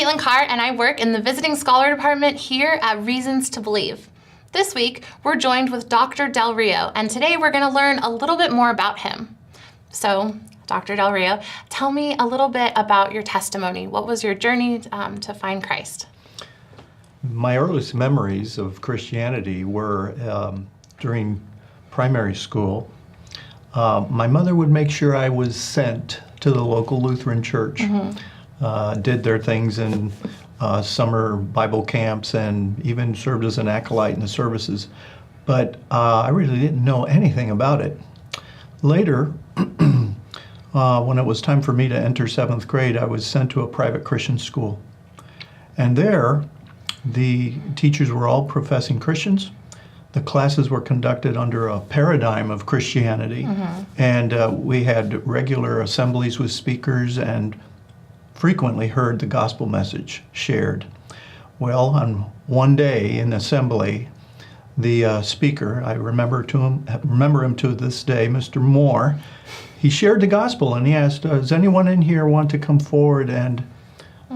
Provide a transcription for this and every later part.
Caitlin Carr, and I work in the Visiting Scholar Department here at Reasons to Believe. This week, we're joined with Dr. Del Rio, and today we're going to learn a little bit more about him. So, Dr. Del Rio, tell me a little bit about your testimony. What was your journey to find Christ? My earliest memories of Christianity were during primary school. My mother would make sure I was sent to the local Lutheran church. Did their things in summer Bible camps and even served as an acolyte in the services. But I really didn't know anything about it. Later, when it was time for me to enter 7th grade, I was sent to a private Christian school. And there, the teachers were all professing Christians. The classes were conducted under a paradigm of Christianity. And we had regular assemblies with speakers and frequently heard the gospel message shared. Well, on one day in assembly, the speaker, I remember him to this day, Mr. Moore, he shared the gospel and he asked, does anyone in here want to come forward and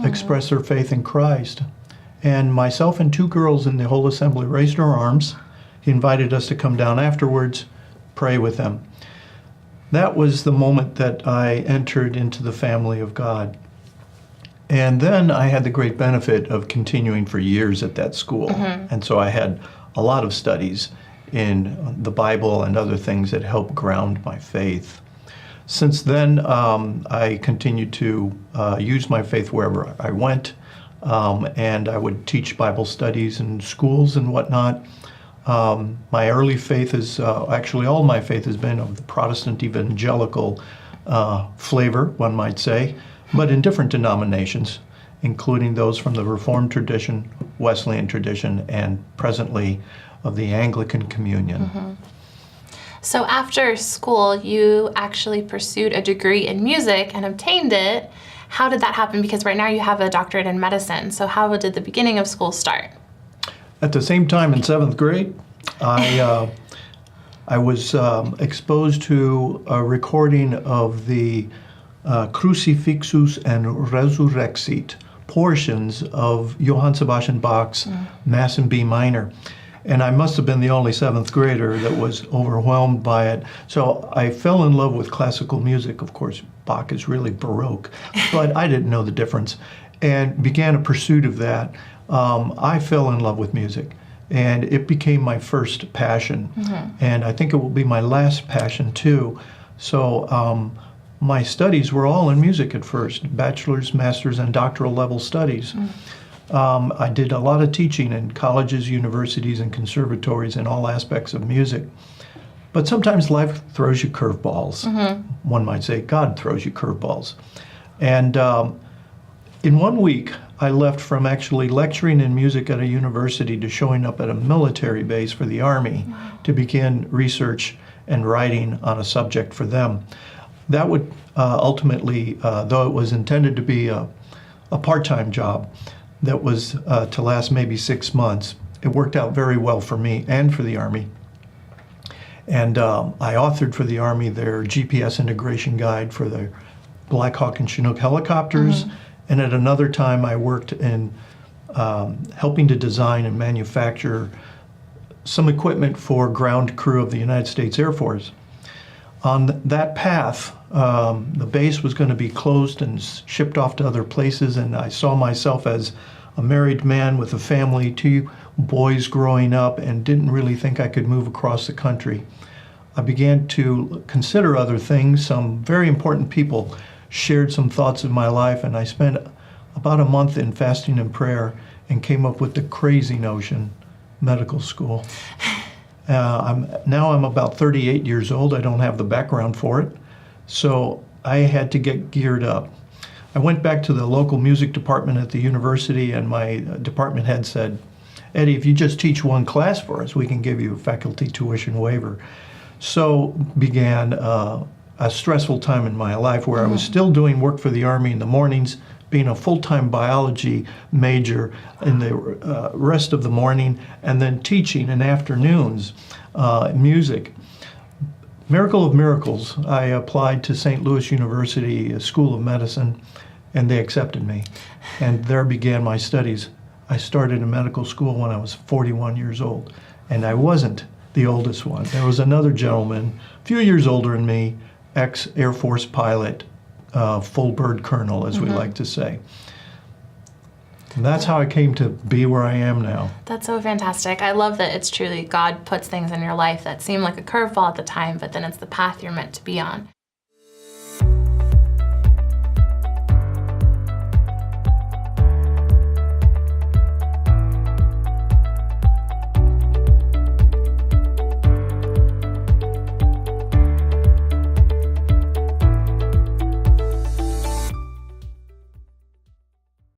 express their faith in Christ? And myself and two girls in the whole assembly raised our arms. He invited us to come down afterwards, pray with them. That was the moment that I entered into the family of God. And then I had the great benefit of continuing for years at that school. And so I had a lot of studies in the Bible and other things that helped ground my faith. Since then, I continued to use my faith wherever I went, and I would teach Bible studies in schools and whatnot. My early faith is, actually all my faith has been of the Protestant evangelical flavor, one might say, but in different denominations, including those from the Reformed tradition, Wesleyan tradition, and presently of the Anglican Communion. So after school, you actually pursued a degree in music and obtained it. How did that happen? Because right now you have a doctorate in medicine. So how did the beginning of school start? At the same time in 7th grade, I was exposed to a recording of the Crucifixus and Resurrexit portions of Johann Sebastian Bach's Mass in B minor. And I must have been the only 7th grader that was overwhelmed by it. So I fell in love with classical music. Of course, Bach is really Baroque, but I didn't know the difference, and began a pursuit of that. I fell in love with music, and it became my first passion. And I think it will be my last passion too. So my studies were all in music at first, bachelor's, master's, and doctoral level studies. I did a lot of teaching in colleges, universities, and conservatories in all aspects of music. But sometimes life throws you curveballs. One might say God throws you curveballs. And in 1 week, I left from actually lecturing in music at a university to showing up at a military base for the Army to begin research and writing on a subject for them. That would ultimately, though it was intended to be a part-time job that was to last maybe 6 months, it worked out very well for me and for the Army. And I authored for the Army their GPS integration guide for the Black Hawk and Chinook helicopters. And at another time, I worked in helping to design and manufacture some equipment for ground crew of the United States Air Force. On that path, the base was going to be closed and shipped off to other places, and I saw myself as a married man with a family, 2 boys growing up, and didn't really think I could move across the country. I began to consider other things. Some very important people shared some thoughts of my life, and I spent about a month in fasting and prayer and came up with the crazy notion, medical school. Now I'm about 38 years old. I don't have the background for it, so I had to get geared up. I went back to the local music department at the university, and my department head said, Eddie, if you just teach 1 class for us, we can give you a faculty tuition waiver. So began a stressful time in my life where I was still doing work for the Army in the mornings, being a full-time biology major in the rest of the morning, and then teaching in afternoons music. Miracle of miracles, I applied to St. Louis University School of Medicine and they accepted me. And there began my studies. I started in medical school when I was 41 years old, and I wasn't the oldest one. There was another gentleman, a few years older than me, ex-Air Force pilot, full bird colonel, as we like to say. And that's how I came to be where I am now. That's so fantastic. I love that it's truly God puts things in your life that seem like a curveball at the time, but then it's the path you're meant to be on.